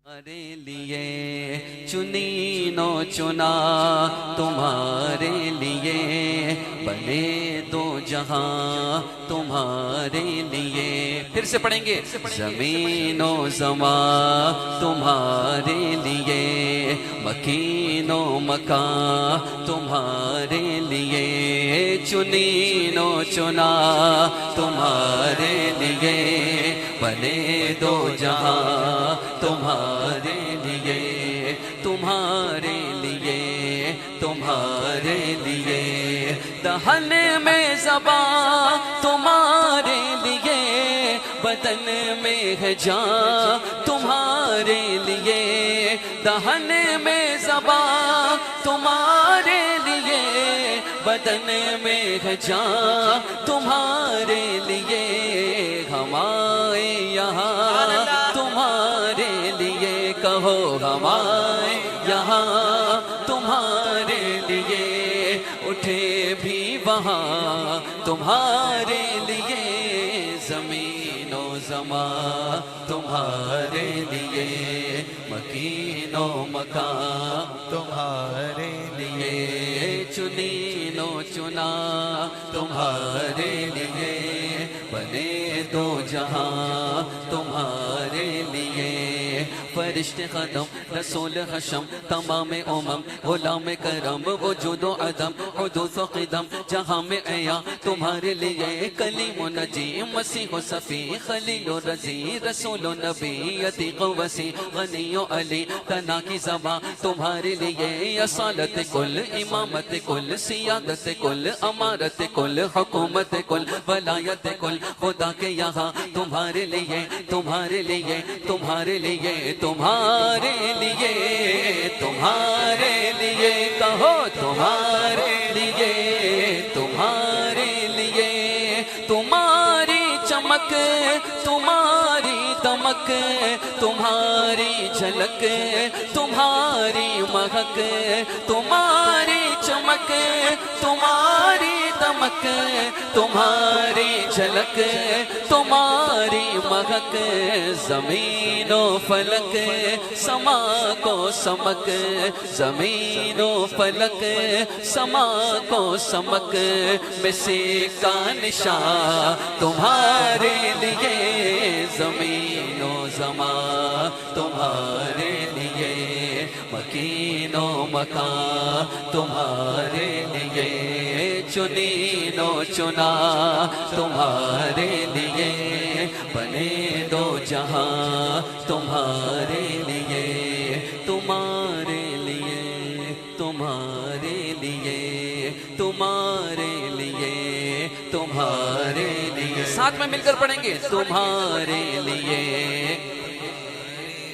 تمہارے لیے چنی نو چنا، تمہارے لیے بنے دو جہاں، تمہارے لیے پھر سے پڑھیں گے زمین و زمان تمہارے لیے، مکین و مکان تمہارے لیے، چنی نو چنا تمہارے لیے، بنے دو جہاں تمہارے لیے، تمہارے لیے، تمہارے لیے، دہن میں زبان تمہارے لیے، بدن میں ہے جان تمہارے لیے، دہن میں زبان تمہارے لیے، بدن میں ہے جان تمہارے لیے، ہم آئے یہاں تمہارے لیے، کہو ہم آئے یہاں تمہارے لیے، اٹھے بھی وہاں تمہارے لیے، زمین و زمان تمہارے لیے، مکین و مکان تمہارے لیے، چنین و چنا تمہارے لیے، بنے دو جہاں تمہارے لیے، فرشتے قدم رسول حشم تمام امم غلام کرم وجود و عدم حدوث و قدم جہاں میں ایا تمہارے لیے، کلیم و نجی مسیح و صفی خلیل و رضی رسول و نبی عتیق و وسیع غنی و علی تنا کی زبان تمہارے لیے، اصالت کل امامت کل سیادت کل امارت کل حکومت کل ولایت کل خدا کے یہاں تمہارے لیے، تمہارے لیے، تمہارے لیے، تمہارے لیے، تمہارے لیے، کہو تمہارے لیے، تمہارے لیے، تمہاری چمک تمہاری دمک تمہاری جھلک تمہاری مہک، تمہاری چمک تمہاری دمک تمہاری جھلک تمہاری مہک، زمین و فلک سما کو سمک، زمین و فلک سما کو سمک، مسیح کا نشان تمہارے لیے، زمین و زمان تمہارے لیے، مکین و مکان تمہارے لیے، چنین و چنا تمہارے لیے، بنے دو جہاں تمہارے لیے، تمہارے لیے، تمہارے لیے، تمہارے لیے، تمہارے لیے، ساتھ میں مل کر پڑھیں گے تمہارے لیے،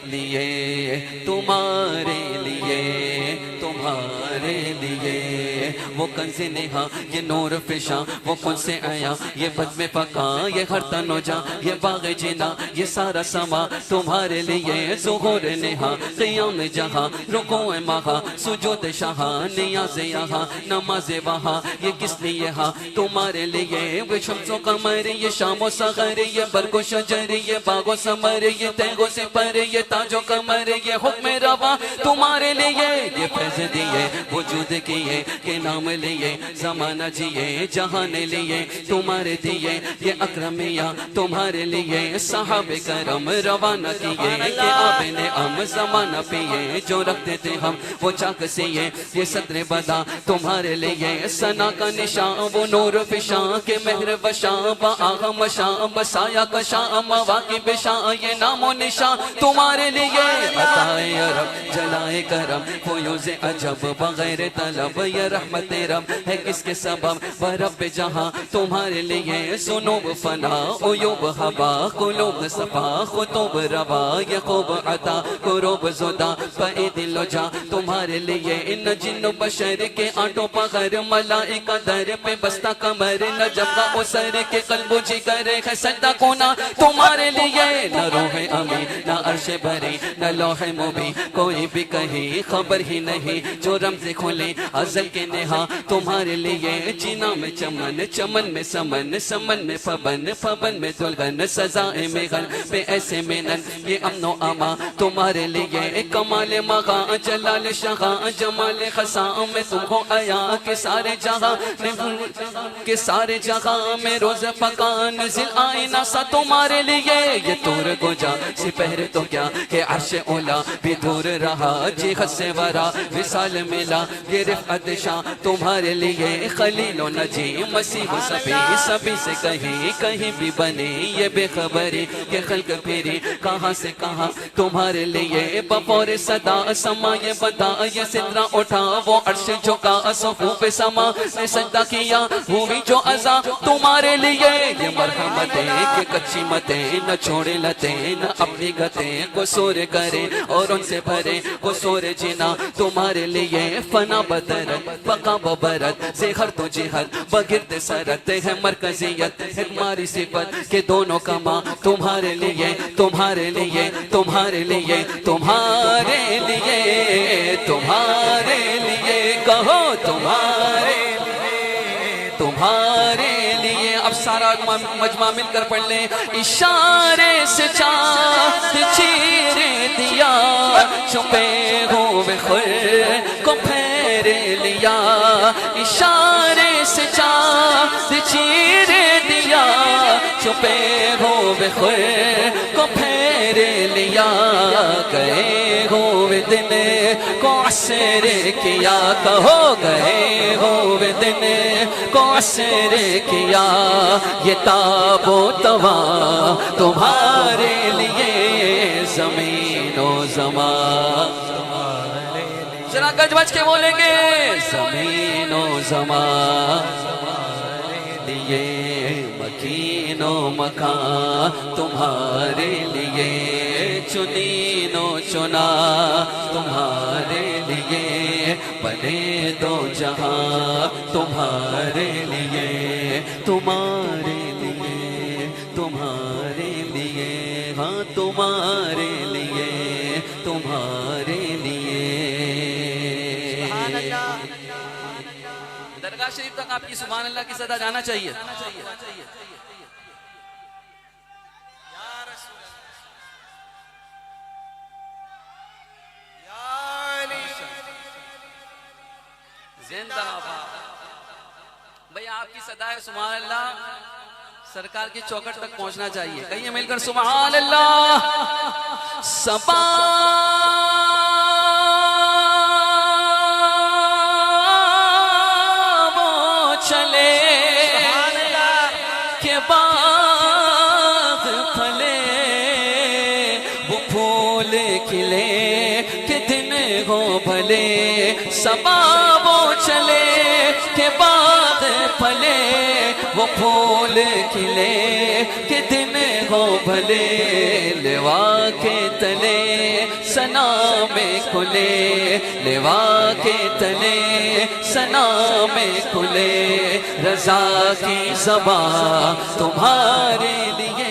لیے، تمہارے لیے، تمہارے لیے، وہ کنز نہا یہ نور فشاں، وہ کن سے آیا یہ بد میں پکا، یہ ہر تن و جاں یہ باغ جنا، یہ سارا سما تمہارے لیے، ظہور نہا قیام جہاں رکوع مہا سجود شاہاں، نیاز یہاں نماز وہاں، یہ کس لیے ہاں تمہارے لیے، وہ شمس و قمر یہ شام و سحر، یہ برگ و شجر یہ باغ و ثمر، یہ تیغ و سپر یہ تاج و کمر، یہ حکم روا تمہارے لیے، یہ فیض دیے وجود کیے کہ نام لیے، زمانہ جیے جہان لیے تمہارے دیے، یہ اکرمیہ تمہارے لیے، صحابہ کرم روانہ کیے کہ آپ نے ہم زمانہ پیے، جو رکھتے تھے ہم وہ چاک سیے، یہ صدر بدا تمہارے لیے، ثنا کا نشان وہ نور فشاں کے مہر بشاں با آغم شاں بسایا کشاں مواقب شاں، یہ نام و نشان تمہارے لیے، عطائے رب جلائے کرم فیوز عجب بغیر طلب، یہ رحمت رب ہے کس کے سبب، وہ رب جہاں تمہارے لیے، ذنوب فنا عیوب حبا قلوب صفا خطوب روا، یہ خوب عطا قروب زدا پائے دل و جا تمہارے لیے، ان جن و بشر کے آٹوں پغر ملائکہ در پہ بستہ کمر، نہ جگہ اسر کے قلب و جگر ہے سجدہ کونا تمہارے لیے، نہ روح امی نہ عرش بری نہ لوح مبین کوئی بھی کہیں خبر ہی نہیں، جو رمز کھولے ازل کے نہا تمہارے لیے جینا میں چمن چمن میں سمن سمن میں فبن فبن میں دلغن سزائے میں غن پہ ایسے منن یہ امن و اما تمہارے لیے کمال مغا جلال شغا جمال خساں میں تم ہو آیا کہ سارے جہاں میں روز پکان نزل آئے ناسا تمہارے لیے یہ تور گوجا سپہر تو کیا کہ عرش اولا بھی دور رہا جی حد سے ورا وصال ملا یہ رفعت شاہ تمہارے لیے خلیل و نجی مسیح سبھی سبھی سے کہیں کہیں بھی بنے یہ بے خبری کہ خلق پھیری کہاں سے کہاں تمہارے لیے بپور صدا سما یہ بدا یہ سترہ اٹھا وہ عرش جھکا صفوف سما نے سجدہ کیا ہوئی جو عزا تمہارے لیے یہ مرحمتیں کہ کچی متیں نہ چھوڑے لتیں نہ اپنی گتیں کو سور کرے اور ان سے بھرے کو سور جنا تمہارے لیے فنا بدرت بقا ببرت زہر تو جہد بگرد سرت ہے مرکزیت ہماری صفت کہ دونوں کما تمہارے لیے تمہارے لیے تمہارے لیے تمہارے لیے تمہارے لیے کہو تمہارے تمہارے لیے اب سارا مجمع مل کر پڑھ لیں اشارے سے چاند چیر دیا چھپے ہوئے خور کو پھیر لیا اشارے سے چاند چیر دیا چھپے ہوئے خور کو پھیر لیا گئے ہوئے دن کو عصر کیا کہو گئے ہوئے دن کو عصر کیا یہ تاب و توا تمہارے لیے زمین و زمان ذرا گج بج کے بولیں گے زمین و زمان لیے مکین و مکان تمہارے لیے چنین و چنا تمہارے لیے بنے دو جہاں تمہارے لیے تمہارے لیے تمہارے لیے ہاں تمہارے لیے تمہارے لیے درگاہ شریف تک آپ کی سبحان اللہ کی صدا جانا چاہیے زندہ باد بھئی آپ کی صدا ہے سبحان اللہ سرکار کی چوکٹ تک پہنچنا چاہیے کہیے مل کر سبحان اللہ سبا وہ چلے کہ باغ پھلے وہ پھول کھلے کہ دن ہو بھلے سبا وہ چلے کہ باغ پھلے وہ پھول کھلے کہ دن ہو بھلے لوا کے تلے سنا میں کھلے لوا کے تلے سنا میں کھلے رضا کی زبان تمہارے لیے